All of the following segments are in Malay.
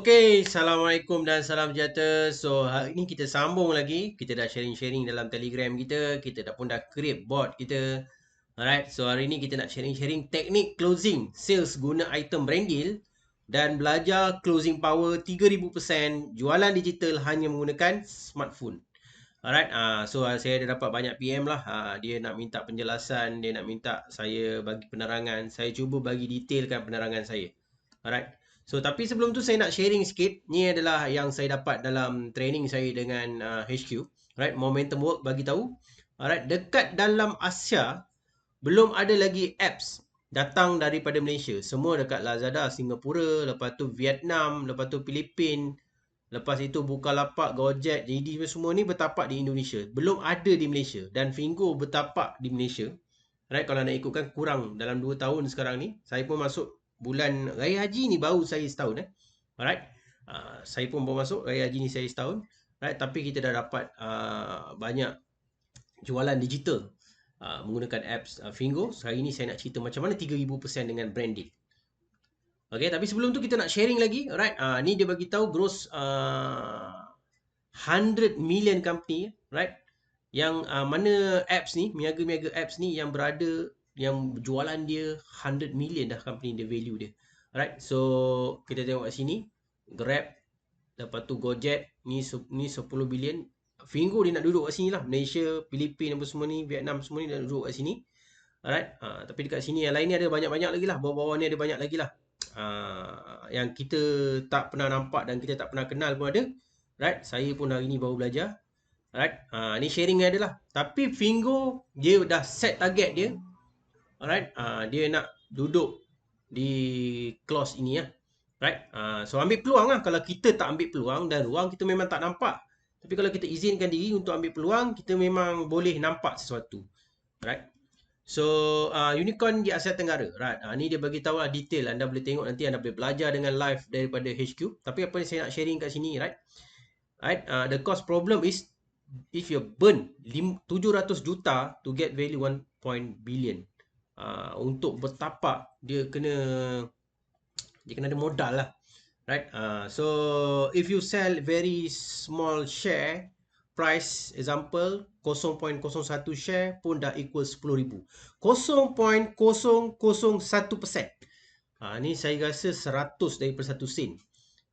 Okey, Assalamualaikum dan salam sejahtera. So, hari ni kita sambung lagi. Kita dah sharing-sharing dalam Telegram kita. Kita dah pun dah create bot kita. Alright, so hari ni kita nak sharing-sharing teknik closing sales guna item brand deal dan belajar closing power 3000% jualan digital hanya menggunakan smartphone. Alright, saya dah dapat banyak PM lah. Dia nak minta penjelasan, dia nak minta saya bagi penerangan. Saya cuba bagi detailkan penerangan saya. Alright. So, tapi sebelum tu saya nak sharing sikit. Ni adalah yang saya dapat dalam training saya dengan HQ. Alright, Momentum Work bagi tahu. Alright, dekat dalam Asia belum ada lagi apps datang daripada Malaysia. Semua dekat Lazada, Singapura, lepas tu Vietnam, lepas tu Filipin, lepas itu Bukalapak, Gojek, JD semua ni bertapak di Indonesia. Belum ada di Malaysia dan Fingo bertapak di Malaysia. Right, kalau nak ikutkan kurang dalam 2 tahun sekarang ni. Saya pun masuk bulan Raya Haji ni baru saya setahun. Alright. Saya pun baru masuk Raya Haji ni saya setahun. Right, tapi kita dah dapat banyak jualan digital menggunakan apps Fingo. Hari ni saya nak cerita macam mana 3000% dengan brand deal. Okay, tapi sebelum tu kita nak sharing lagi. Alright, ni dia bagi tahu gross 100 million company, right? Yang mana apps ni, miaga-miaga apps ni yang berada, yang jualan dia 100 million dah company dia, value dia. Alright, so kita tengok kat sini. Grab, lepas tu Gojek, ni 10 billion. Fingo dia nak duduk kat sini lah. Malaysia, Filipin apa semua ni, Vietnam semua ni nak duduk kat sini. Alright, tapi dekat sini yang lain ni ada banyak-banyak lagi lah. Bawah-bawah ni ada banyak lagi lah. Yang kita tak pernah nampak dan kita tak pernah kenal pun ada. Right, saya pun hari ni baru belajar. Alright, ni sharing dia adalah. Tapi Fingo dia dah set target dia. Alright, dia nak duduk di close ini lah. Right, so ambil peluang lah. Kalau kita tak ambil peluang dan ruang kita memang tak nampak. Tapi kalau kita izinkan diri untuk ambil peluang, kita memang boleh nampak sesuatu. Right. So, unicorn di Asia Tenggara. Right. Ni dia bagi tahu lah detail. Anda boleh tengok nanti, anda boleh belajar dengan live daripada HQ. Tapi apa yang saya nak sharing kat sini, right? Right. The cost problem is if you burn 700 juta to get value 1 billion. Untuk bertapak dia kena ada modal lah. Right. So if you sell very small share, price example 0.01 share pun dah equal 10,000. 0.001%. Ni saya rasa 100 daripada 1 sen.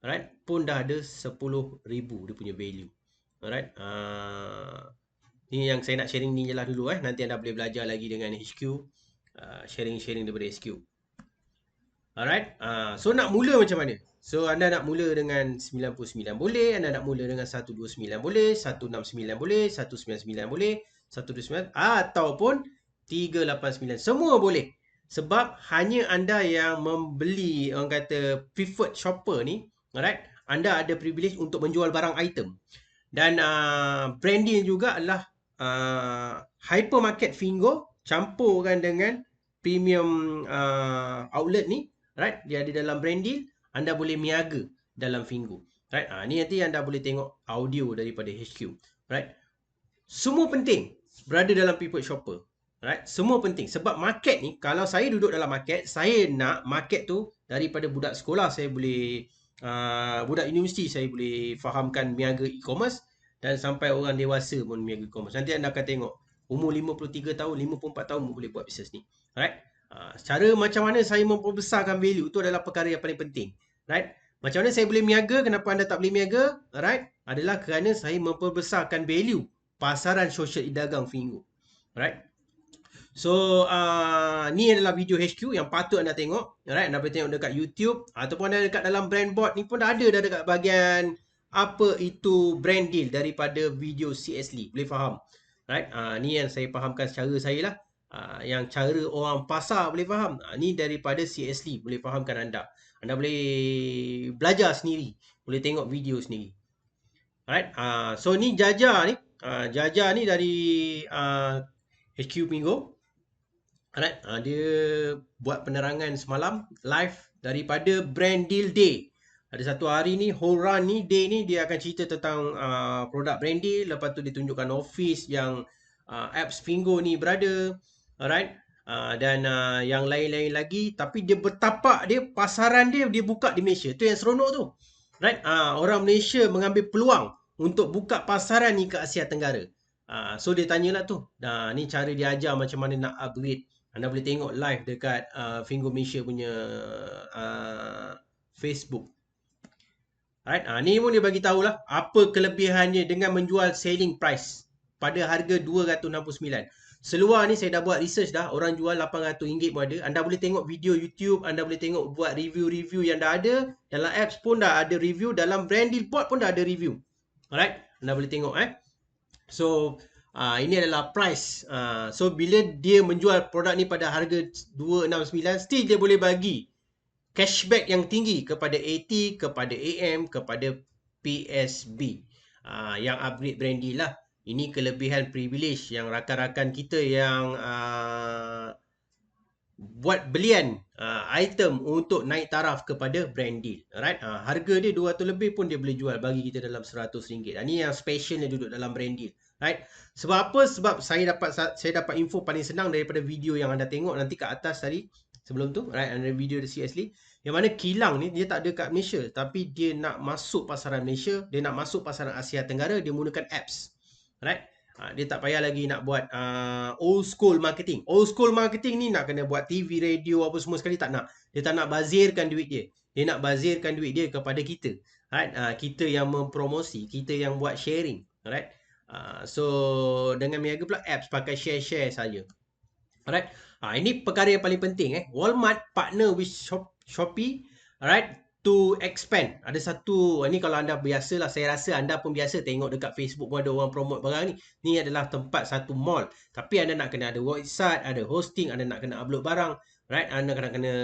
Alright, pun dah ada 10,000 dia punya value. Alright. Ni yang saya nak sharing ni je lah dulu. Nanti anda boleh belajar lagi dengan HQ. Sharing-sharing daripada HQ. Alright. So nak mula macam mana? So anda nak mula dengan 99 boleh, anda nak mula dengan 129 boleh, 169 boleh, 199 boleh, 129 ataupun 389. Semua boleh. Sebab hanya anda yang membeli, orang kata preferred shopper ni, alright, anda ada privilege untuk menjual barang item. Dan branding juga adalah hypermarket Fingo campurkan dengan premium outlet ni, right? Dia ada dalam brand deal, anda boleh niaga dalam Fingo, right? Ni nanti anda boleh tengok audio daripada HQ, right? Semua penting berada dalam preferred shopper, right? Semua penting sebab market ni, kalau saya duduk dalam market, saya nak market tu daripada budak sekolah saya boleh budak universiti saya boleh fahamkan niaga e-commerce, dan sampai orang dewasa pun niaga e-commerce. Nanti anda akan tengok umur 53 tahun, 54 tahun boleh buat bisnes ni, right? Cara macam mana saya memperbesarkan value tu adalah perkara yang paling penting, right? Macam mana saya boleh niaga, kenapa anda tak boleh niaga, right? Adalah kerana saya memperbesarkan value pasaran sosial e-dagang Fingo, right? So, ni adalah video HQ yang patut anda tengok, right? Anda boleh tengok dekat YouTube ataupun anda dekat dalam brand board ni pun dah ada dah dekat bahagian apa itu brand deal daripada video CSL, boleh faham, right? Ni yang saya fahamkan secara saya lah. Yang cara orang pasar boleh faham. Ni daripada CSL, boleh fahamkan anda. Anda boleh belajar sendiri, boleh tengok video sendiri. Alright. So ni Jaja ni. Jaja ni dari HQ Pingo. Alright. Dia buat penerangan semalam live daripada Brand Deal Day. Ada satu hari ni, whole run ni, day ni dia akan cerita tentang produk brand deal. Lepas tu dia tunjukkan office yang apps Fingo ni berada. Alright. Dan yang lain-lain lagi. Tapi dia bertapak dia, pasaran dia buka di Malaysia. Tu yang seronok tu. Right? Orang Malaysia mengambil peluang untuk buka pasaran ni ke Asia Tenggara. So dia tanyalah tu. Ni cara dia ajar macam mana nak upgrade. Anda boleh tengok live dekat Fingo Malaysia punya Facebook. Alright, ni pun dia bagi tahulah apa kelebihannya dengan menjual selling price pada harga RM269. Seluar ni saya dah buat research dah, orang jual RM800 pun ada. Anda boleh tengok video YouTube, anda boleh tengok buat review-review yang dah ada. Dalam apps pun dah ada review, dalam brand deal board pun dah ada review. Alright, anda boleh tengok So, ini adalah price. So, bila dia menjual produk ni pada harga 269, still dia boleh bagi cashback yang tinggi kepada AT, kepada AM, kepada PSB. Yang upgrade brand deal lah. Ini kelebihan privilege yang rakan-rakan kita yang buat belian item untuk naik taraf kepada brand deal. Alright? Harga dia 200 lebih pun dia boleh jual bagi kita dalam RM100. Ini yang specialnya duduk dalam brand deal. Right? Sebab apa? Sebab saya dapat info paling senang daripada video yang anda tengok nanti kat atas tadi. Sebelum tu, right? Ada video dari CSL. Yang mana kilang ni dia tak ada kat Malaysia, tapi dia nak masuk pasaran Malaysia, dia nak masuk pasaran Asia Tenggara, dia menggunakan apps. Right? Dia tak payah lagi nak buat old school marketing. Old school marketing ni nak kena buat TV, radio apa semua sekali tak nak. Dia tak nak bazirkan duit dia. Dia nak bazirkan duit dia kepada kita. Right? Kita yang mempromosi, kita yang buat sharing. Right? So dengan Meniaga pula apps pakai share-share saja. Alright. Ini perkara yang paling penting Walmart partner with Shopee, alright, to expand. Ada satu, ini kalau anda biasalah, saya rasa anda pun biasa tengok dekat Facebook pun ada orang promote barang ni. Ni adalah tempat satu mall. Tapi anda nak kena ada website, ada hosting, anda nak kena upload barang, right? Anda kena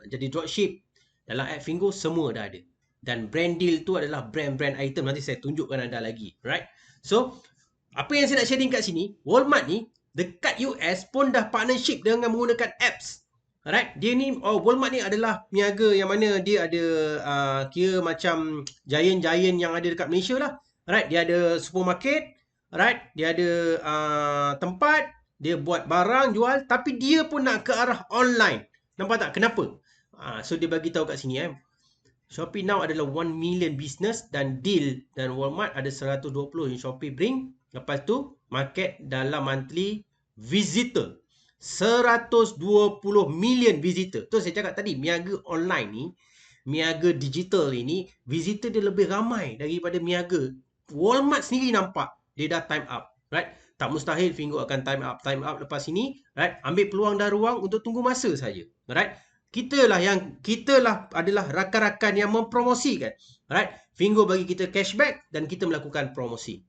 jadi dropship. Dalam app Fingo semua dah ada. Dan brand deal tu adalah brand-brand item. Nanti saya tunjukkan anda lagi, right? So, apa yang saya nak sharing kat sini, Walmart ni dekat US pun dah partnership dengan menggunakan apps. Alright, dia ni Walmart ni adalah niaga yang mana dia ada kira macam giant-giant yang ada dekat Malaysia lah. Alright, dia ada supermarket, alright, dia ada tempat, dia buat barang jual, tapi dia pun nak ke arah online. Nampak tak kenapa? So dia bagi tahu kat sini Shopee now adalah 1 million business dan deal, dan Walmart ada 120 yang Shopee bring. Lepas tu market dalam monthly visitor 120 million visitor. Tu saya cakap tadi, niaga online ni, niaga digital ini, visitor dia lebih ramai daripada niaga. Walmart sendiri nampak dia dah time up, right? Tak mustahil Fingo akan time up lepas ini, right? Ambil peluang dan ruang untuk tunggu masa saja, right? Kita adalah rakan-rakan yang mempromosikan, right? Fingo bagi kita cashback dan kita melakukan promosi.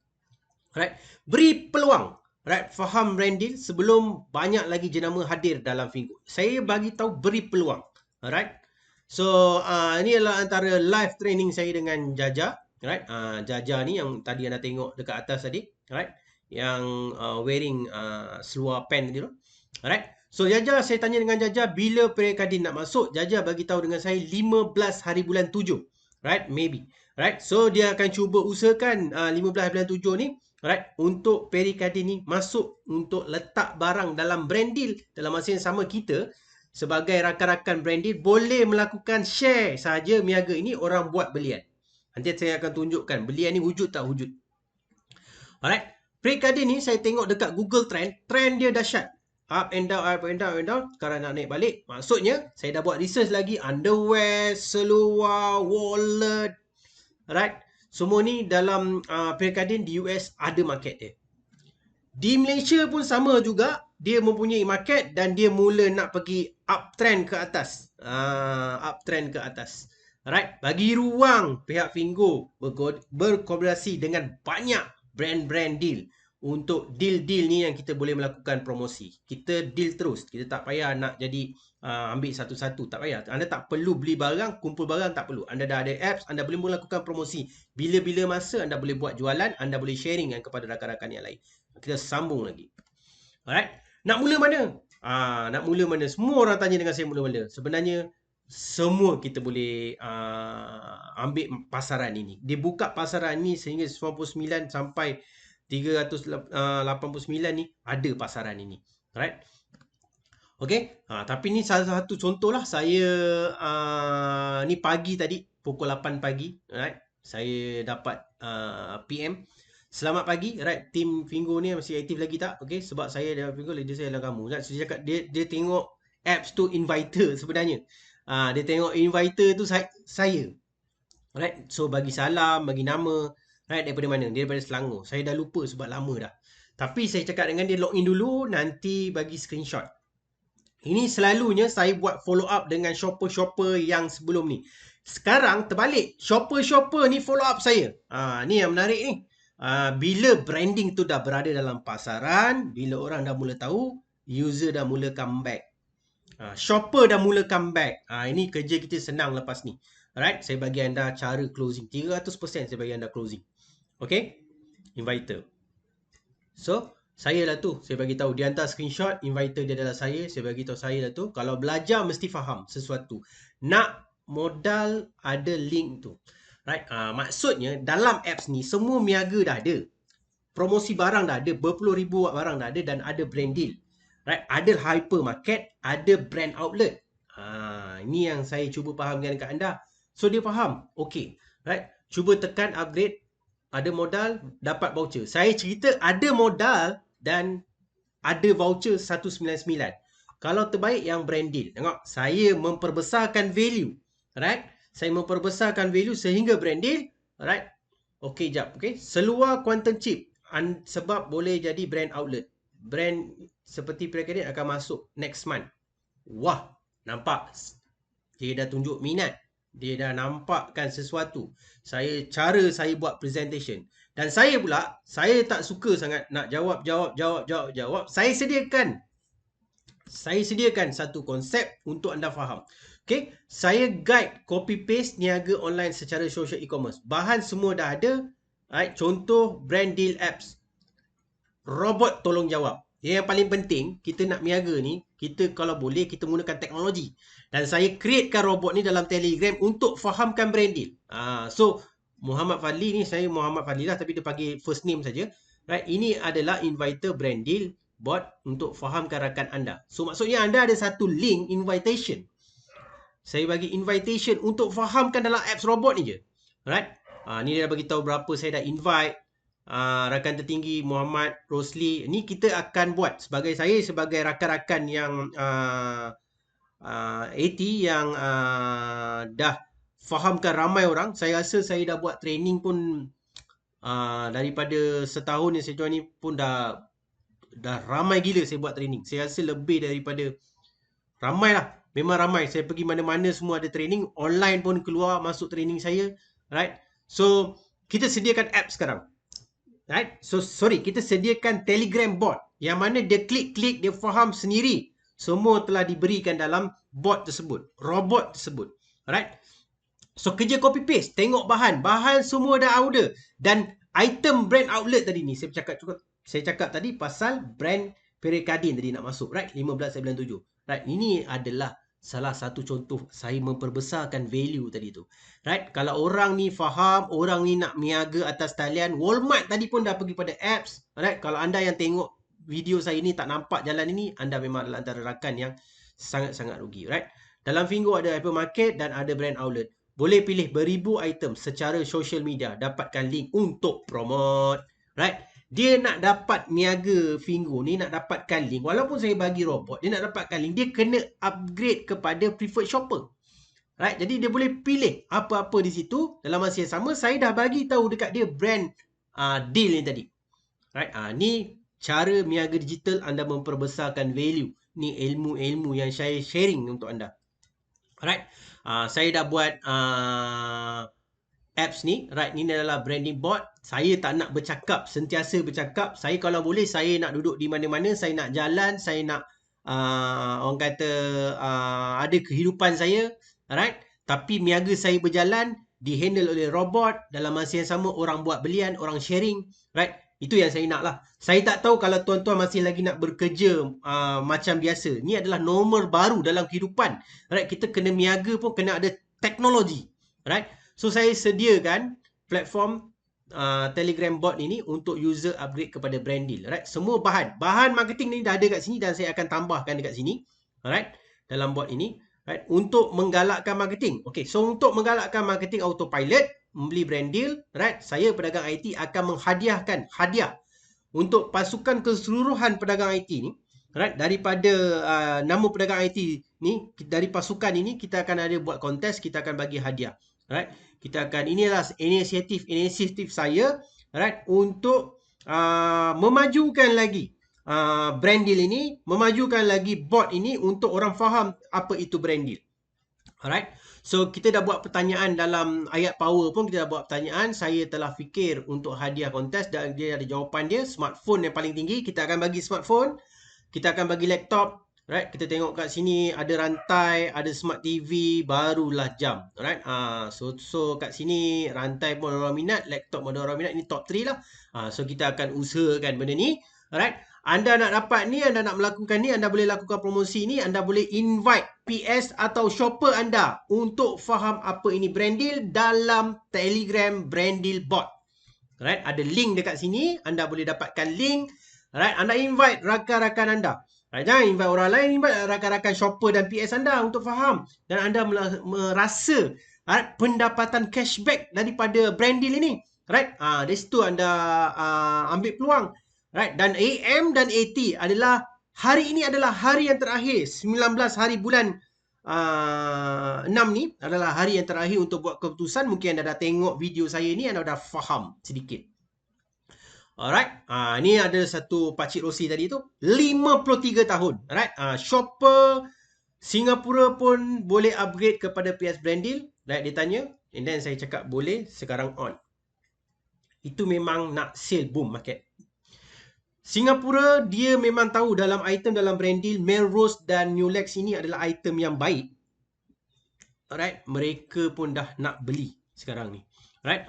Right? Beri peluang, right? Faham brand deal sebelum banyak lagi jenama hadir dalam Fingo. Saya bagi tahu beri peluang. Alright? So, ini adalah antara live training saya dengan Jaja, right? Jaja ni yang tadi anda tengok dekat atas tadi, right? Yang wearing seluar pen tadi tu. Alright? So, Jaja, saya tanya dengan Jaja bila Perikadin nak masuk. Jaja bagi tahu dengan saya 15 hari bulan 7. Right? Maybe. Right? So, dia akan cuba usahakan 15 bulan 7 ni, right, untuk Perikadin ni masuk untuk letak barang dalam brand deal. Dalam masa yang sama kita sebagai rakan-rakan brand deal boleh melakukan share saja niaga ini orang buat belian. Nanti saya akan tunjukkan belian ni wujud tak wujud. Alright. Perikadin ni saya tengok dekat Google Trend dia dahsyat. Up and down, up and down, up and down. Sekarang nak naik balik. Maksudnya saya dah buat research lagi. Underwear, seluar, wallet. Alright. Semua ni dalam Perikadin di US ada market dia. Di Malaysia pun sama juga. Dia mempunyai market dan dia mula nak pergi uptrend ke atas. Uptrend ke atas. Alright. Bagi ruang pihak Fingo berkolaborasi dengan banyak brand-brand deal. Untuk deal-deal ni yang kita boleh melakukan promosi. Kita deal terus. Kita tak payah nak jadi ambil satu-satu. Tak payah. Anda tak perlu beli barang, kumpul barang, tak perlu. Anda dah ada apps, anda boleh melakukan promosi. Bila-bila masa anda boleh buat jualan, anda boleh sharing kepada rakan-rakan yang lain. Kita sambung lagi. Alright. Nak mula mana? Nak mula mana? Semua orang tanya dengan saya mula mana. Sebenarnya, semua kita boleh ambil pasaran ini. Dia buka pasaran ini sehingga 99 sampai 389 ni ada pasaran ini. Alright. Okay. Tapi ni salah satu contoh lah. Saya ni pagi tadi pukul 8 pagi, right? Saya dapat PM. Selamat pagi, right? Tim Fingo ni masih aktif lagi tak? Okay, sebab saya dalam Fingo, leader saya adalah kamu. Right? So, dia cakap dia tengok apps tu inviter sebenarnya. Dia tengok inviter tu saya. Right? So, bagi salam, bagi nama, right? Daripada mana? Dia daripada Selangor. Saya dah lupa sebab lama dah. Tapi saya cakap dengan dia login dulu, nanti bagi screenshot. Ini selalunya saya buat follow up dengan shopper-shopper yang sebelum ni. Sekarang terbalik, shopper-shopper ni follow up saya. Ni yang menarik ni. Bila branding tu dah berada dalam pasaran, bila orang dah mula tahu, user dah mula comeback. Shopper dah mula comeback. Ini kerja kita senang lepas ni. Alright, saya bagi anda cara closing. 300% saya bagi anda closing. Okay? Inviter. So, saya lah tu. Saya bagi tahu. Dia hantar screenshot. Inviter dia adalah saya. Saya bagi tahu saya lah tu. Kalau belajar mesti faham sesuatu. Nak modal ada link tu. Right? Maksudnya dalam apps ni semua niaga dah ada. Promosi barang dah ada. Berpuluh ribu barang dah ada dan ada brand deal. Right? Ada hypermarket, ada brand outlet. Ini yang saya cuba fahamkan dekat anda. So dia faham. Okay. Right? Cuba tekan upgrade. Ada modal, dapat voucher. Saya cerita ada modal dan ada voucher 199. Kalau terbaik yang brand deal. Tengok, saya memperbesarkan value. Right? Saya memperbesarkan value sehingga brand deal. Right? Okay, jap. Okay. Seluar quantum chip. Sebab boleh jadi brand outlet. Brand seperti Pre-Credit akan masuk next month. Wah, nampak? Dia dah tunjuk minat. Dia dah nampakkan sesuatu. Cara saya buat presentation. Dan saya pula, saya tak suka sangat nak jawab. Saya sediakan satu konsep untuk anda faham. Okay, saya guide copy paste niaga online secara social e-commerce. Bahan semua dah ada. Right? Contoh brand deal apps. Robot tolong jawab. Yang paling penting, kita nak niaga ni, kita kalau boleh, kita menggunakan teknologi. Dan saya createkan robot ni dalam Telegram untuk fahamkan brand deal. So, Muhammad Fadli ni, saya Muhammad Fadli lah, tapi dia panggil first name saja. Right? Ini adalah inviter brand deal bot untuk fahamkan rakan anda. So, maksudnya anda ada satu link invitation. Saya bagi invitation untuk fahamkan dalam apps robot ni je. Right? Ni dia dah bagi tahu berapa saya dah invite. Rakan tertinggi Muhammad Rosli. Ni kita akan buat sebagai rakan-rakan yang AT yang dah fahamkan ramai orang. Saya rasa saya dah buat training pun daripada setahun yang saya join ni pun dah ramai gila saya buat training. Saya rasa lebih daripada ramai lah. Memang ramai. Saya pergi mana-mana semua ada training. Online pun keluar masuk training saya. Right? So, kita sediakan app sekarang. Right? So, kita sediakan Telegram bot. Yang mana dia klik-klik, dia faham sendiri. Semua telah diberikan dalam bot tersebut. Robot tersebut. Right? So, kerja copy paste. Tengok bahan. Bahan semua dah order. Dan item brand outlet tadi ni. Saya cakap tadi pasal brand Perikadin tadi nak masuk. Right? 1597. Right? Ini adalah salah satu contoh saya memperbesarkan value tadi tu. Right? Kalau orang ni faham, orang ni nak niaga atas talian, Walmart tadi pun dah pergi pada apps. Right? Kalau anda yang tengok video saya ni tak nampak jalan ini, anda memang adalah antara rakan yang sangat-sangat rugi. Right? Dalam Fingo ada hypermarket dan ada brand outlet. Boleh pilih beribu item secara social media. Dapatkan link untuk promote. Right? Dia nak dapat niaga Fingo ni, nak dapatkan link. Walaupun saya bagi robot, dia nak dapatkan link. Dia kena upgrade kepada preferred shopper. Right? Jadi dia boleh pilih apa-apa di situ. Dalam masa yang sama, saya dah bagi tahu dekat dia brand deal ni tadi. Right? Ni cara niaga digital anda memperbesarkan value. Ni ilmu-ilmu yang saya sharing untuk anda. Right? Saya dah buat apps ni, right, ni adalah branding bot. Saya tak nak bercakap, sentiasa bercakap. Saya kalau boleh, saya nak duduk di mana-mana, saya nak jalan, saya nak orang kata ada kehidupan saya, right? Tapi niaga saya berjalan, dihandle oleh robot. Dalam masa yang sama, orang buat belian, orang sharing, right? Itu yang saya nak lah. Saya tak tahu kalau tuan-tuan masih lagi nak bekerja macam biasa. Ni adalah normal baru dalam kehidupan, right? Kita kena niaga pun kena ada teknologi, right? So, saya sediakan platform Telegram bot ini untuk user upgrade kepada brand deal. Right? Semua bahan marketing ni dah ada kat sini dan saya akan tambahkan dekat sini. Alright? Dalam bot ini. right, untuk menggalakkan marketing. Okay, so untuk menggalakkan marketing autopilot, membeli brand deal, right, saya pedagang IT akan menghadiahkan hadiah untuk pasukan keseluruhan pedagang IT ni, right, daripada nama pedagang IT ni, dari pasukan ini kita akan ada buat kontes, kita akan bagi hadiah, right. Kita akan, inilah inisiatif saya, right, untuk memajukan lagi brand deal ini, memajukan lagi bot ini untuk orang faham apa itu brand deal. Alright. So kita dah buat pertanyaan dalam ayat power pun, kita dah buat pertanyaan. Saya telah fikir untuk hadiah kontes dan dia ada jawapan dia. Smartphone yang paling tinggi, kita akan bagi smartphone. Kita akan bagi laptop. Right. Kita tengok kat sini ada rantai, ada smart TV, barulah jam. Alright. So kat sini rantai pun orang minat, laptop pun orang minat. Ini top 3 lah. So kita akan usahakan benda ni. Alright. Anda nak dapat ni, anda nak melakukan ni, anda boleh lakukan promosi ni, anda boleh invite PS atau shopper anda untuk faham apa ini brand deal dalam Telegram brand deal bot. Right, ada link dekat sini, anda boleh dapatkan link. Right, anda invite rakan-rakan anda. Right, jangan invite orang lain, invite rakan-rakan shopper dan PS anda untuk faham dan anda merasa pendapatan cashback daripada brand deal ini. Right, dari situ anda ambil peluang. Right, dan AM dan AT adalah hari ini adalah hari yang terakhir, 19 hari bulan 6 ni adalah hari yang terakhir untuk buat keputusan. Mungkin anda dah tengok video saya ni, anda dah faham sedikit. Alright, ni ada satu Pakcik Rosi tadi tu, 53 tahun. Alright, shopper Singapura pun boleh upgrade kepada PS brand deal. Right, dia tanya, and then saya cakap boleh, sekarang on. Itu memang nak sale boom market. Singapura dia memang tahu dalam item dalam brand deal, Melrose dan Nulex ini adalah item yang baik. Alright, mereka pun dah nak beli sekarang ni. Right,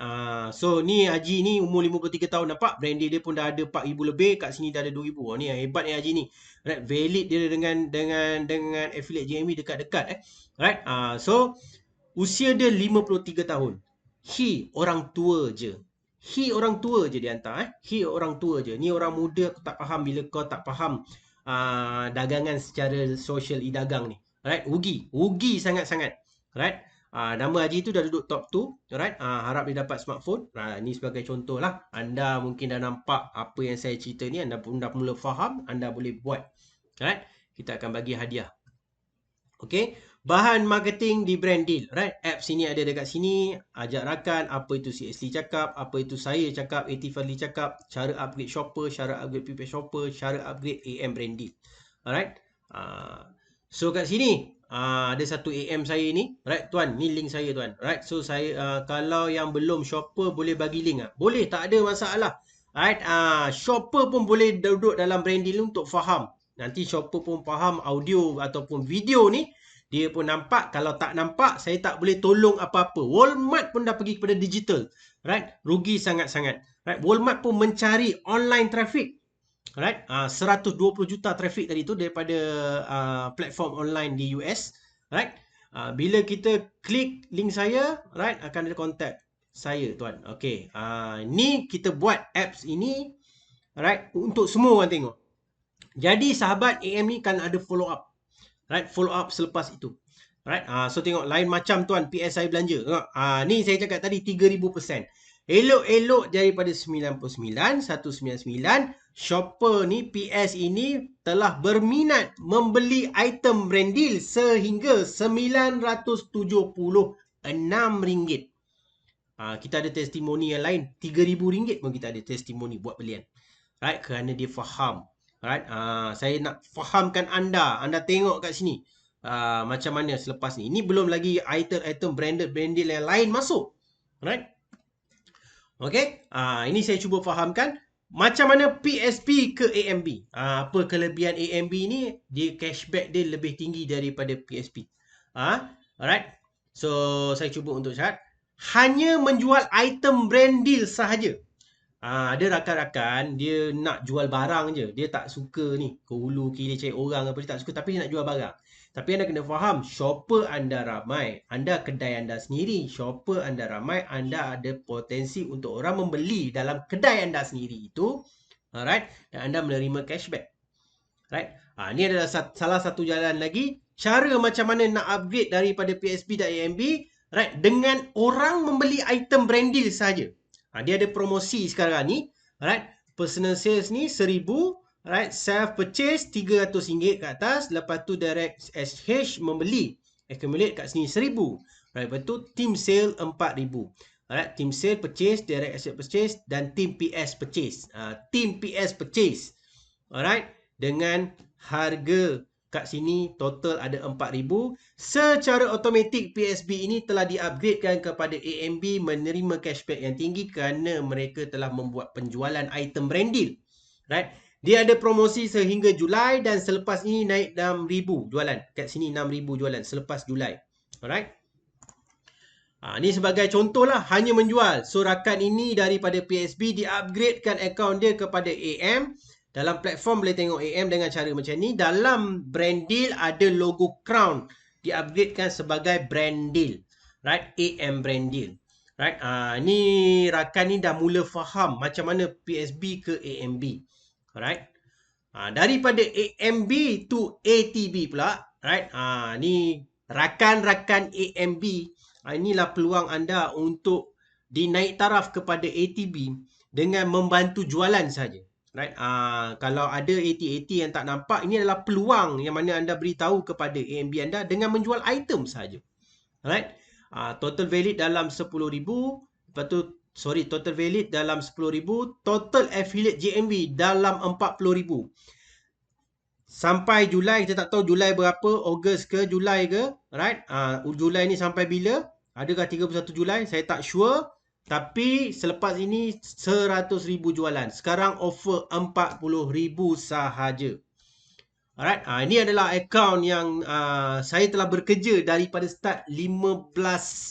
so ni Haji ni umur 53 tahun, nampak brand deal dia pun dah ada 4,000 lebih, kat sini dah ada 2,000. Ni yang hebat ni Haji ni. Right, valid dia dengan affiliate JME dekat-dekat Right, so usia dia 53 tahun. Orang tua je. Orang tua je dia hantar. Orang tua je. Ni orang muda aku tak faham bila kau tak faham dagangan secara social e-dagang ni. Right? Rugi sangat-sangat. Right? Nama Haji tu dah duduk top 2. Right? Harap dia dapat smartphone. Ni sebagai contoh lah. Anda mungkin dah nampak apa yang saya cerita ni. Anda pun dah mula faham. Anda boleh buat. Right? Kita akan bagi hadiah. Okay, bahan marketing di brand deal, right? Apps sini ada dekat sini, ajak rakan, apa itu si Ashley cakap, apa itu saya cakap, AT Fadli cakap, cara upgrade shopper, cara upgrade PP shopper, cara upgrade AM brand deal. Alright. So kat sini ada satu AM saya ni, right tuan, ni link saya tuan. Right, so saya kalau yang belum shopper boleh bagi link boleh, tak ada masalah. Right, shopper pun boleh duduk dalam brand deal untuk faham. Nanti shopper pun faham audio ataupun video ni, dia pun nampak. Kalau tak nampak, saya tak boleh tolong apa-apa. Walmart pun dah pergi kepada digital. Right? Rugi sangat-sangat. Right? Walmart pun mencari online traffic. Right? 120 juta traffic tadi tu daripada platform online di US. Right? Bila kita klik link saya, right, akan ada contact saya tuan. Okay. Ni kita buat apps ini, right, untuk semua orang tengok. Jadi sahabat AM ni kan ada follow up. Right, follow up selepas itu. Right, so tengok lain macam tuan PS saya belanja. Ni saya cakap tadi 3000%. Elok-elok daripada 99, 199, shopper ni PS ini telah berminat membeli item brand deal sehingga RM976. Kita ada testimoni yang lain, RM3,000 pun kita ada testimoni buat belian. Right, kerana dia faham. Right, saya nak fahamkan anda. Anda tengok kat sini macam mana selepas ni. Ini belum lagi item branded yang lain masuk. Right. Okay. Ini saya cuba fahamkan macam mana PSP ke AMB. Apa kelebihan AMB ni? Dia cashback dia lebih tinggi daripada PSP. Alright. So saya cuba untuk cakap hanya menjual item brand deal sahaja. Ada rakan-rakan dia nak jual barang je. Dia tak suka ni ke hulu kiri cari orang apa, dia tak suka, tapi dia nak jual barang. Tapi anda kena faham, shopper anda ramai, anda kedai anda sendiri, shopper anda ramai, anda ada potensi untuk orang membeli dalam kedai anda sendiri itu. Alright, dan anda menerima cashback. Right? Ni adalah salah satu jalan lagi cara macam mana nak upgrade daripada PSB dan AMB, right, dengan orang membeli item brand deal saja. Dia ada promosi sekarang ni, right? Personal sales ni 1000, right? Self purchase RM300 kat atas, lepas tu direct SH membeli, accumulate kat sini 1000. Right, lepas tu team sale 4000. Alright, team sale purchase, direct asset purchase dan team PS purchase. Team PS purchase. Alright, dengan harga kat sini total ada 4000. Secara automatik PSB ini telah di-upgradekan kepada AMB menerima cashback yang tinggi kerana mereka telah membuat penjualan item brand deal. Right? Dia ada promosi sehingga Julai dan selepas ini naik 6000 jualan. Kat sini 6000 jualan selepas Julai. Alright? Ni sebagai contoh lah, hanya menjual. So rakan ini daripada PSB di-upgradekan akaun dia kepada AM. Dalam platform boleh tengok AM dengan cara macam ni. Dalam brand deal ada logo Crown, di-upgradekan sebagai brand deal. Right? AM brand deal. Right? Ni rakan ni dah mula faham macam mana PSB ke AMB. Alright? Daripada AMB to ATB pula. Right? Ni rakan-rakan AMB. Inilah peluang anda untuk dinaik taraf kepada ATB dengan membantu jualan saja. Right? Kalau ada AT-AT yang tak nampak, ini adalah peluang yang mana anda beritahu kepada AMB anda dengan menjual item saja. Right? Total valid dalam 10,000. Lepas tu, total valid dalam 10,000. Total affiliate GMB dalam 40,000. Sampai Julai, kita tak tahu Julai berapa, Ogos ke Julai ke, right? Julai ni sampai bila? Adakah 31 Julai? Saya tak sure. Tapi selepas ini 100,000 jualan. Sekarang offer 40,000 sahaja. Alright, ini adalah akaun yang saya telah bekerja daripada start 15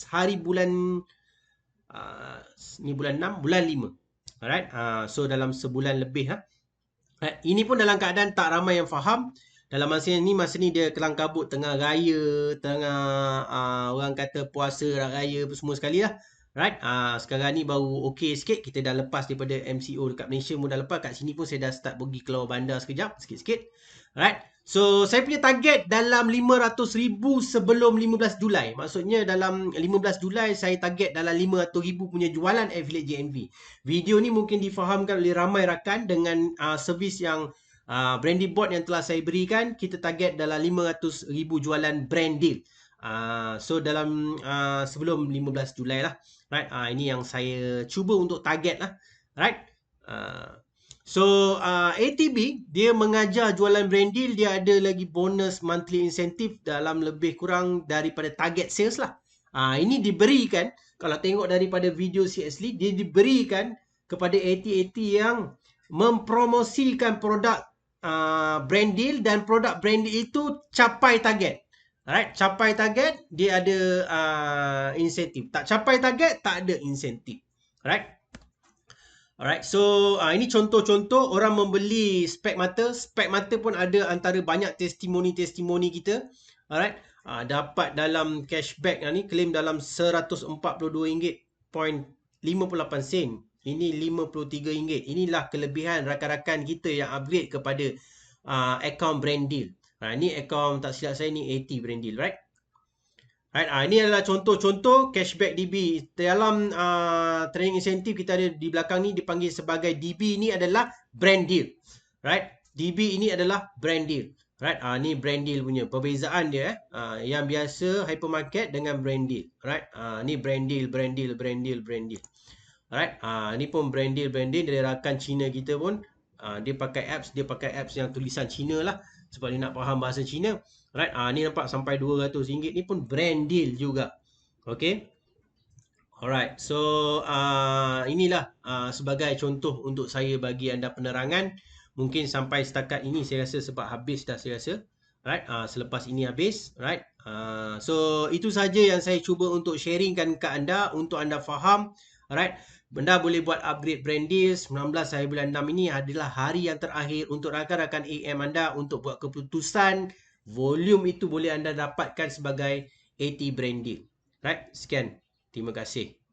hari bulan ni bulan 6, bulan 5. Alright, so dalam sebulan lebih Ini pun dalam keadaan tak ramai yang faham. Dalam masa ni dia kelang kabut tengah raya, tengah orang kata puasa raya semua sekali lah. Right? Sekarang ni baru okey sikit. Kita dah lepas daripada MCO dekat Malaysia pun dah lepas. Kat sini pun saya dah start pergi keluar bandar sekejap, sikit-sikit. Right? So, saya punya target dalam 500,000 sebelum 15 Julai. Maksudnya dalam 15 Julai saya target dalam 500,000 punya jualan affiliate JMV. Video ni mungkin difahamkan oleh ramai rakan dengan servis yang branding board yang telah saya berikan. Kita target dalam 500,000 jualan brand deal. So dalam sebelum 15 Julai lah. Right? Ini yang saya cuba untuk target lah. Right? So ATB dia mengajar jualan brand deal, dia ada lagi bonus monthly incentive dalam lebih kurang daripada target sales lah. Ini diberikan, kalau tengok daripada video CSL, dia diberikan kepada AT-AT yang mempromosikan produk brand deal dan produk brand deal itu capai target. Alright, capai target dia ada insentif. Tak capai target tak ada insentif. Alright. Alright, so ini contoh-contoh orang membeli spek mata. Spek mata pun ada antara banyak testimoni-testimoni kita. Alright, dapat dalam cashback ni, claim dalam RM142.58. Ini RM53. Inilah kelebihan rakan-rakan kita yang upgrade kepada account brand deal. Ini account, tak silap saya ni 80 brand deal, right? Right, ini adalah contoh-contoh cashback DB. Dalam training insentif kita ada di belakang ni dipanggil sebagai DB. Ini adalah brand deal. Right? DB ini adalah brand deal. Right? Ni brand deal punya. Perbezaan dia yang biasa hypermarket dengan brand deal. Right? Ni brand deal. Right? Ni pun brand deal dari rakan Cina kita pun. Dia pakai apps yang tulisan Cina lah. Sebab dia nak faham bahasa Cina. Right, ni nampak sampai RM200. Ni pun brand deal juga. Okay. Alright, so inilah sebagai contoh untuk saya bagi anda penerangan. Mungkin sampai setakat ini saya rasa sebab habis dah saya rasa. Right, selepas ini habis. Right, so itu saja yang saya cuba untuk sharingkan ke anda untuk anda faham. Alright, anda boleh buat upgrade brand deal 19 hari bulan 6 ini adalah hari yang terakhir untuk rakan-rakan AM anda untuk buat keputusan. Volume itu boleh anda dapatkan sebagai AT brand deal. Right, sekian. Terima kasih.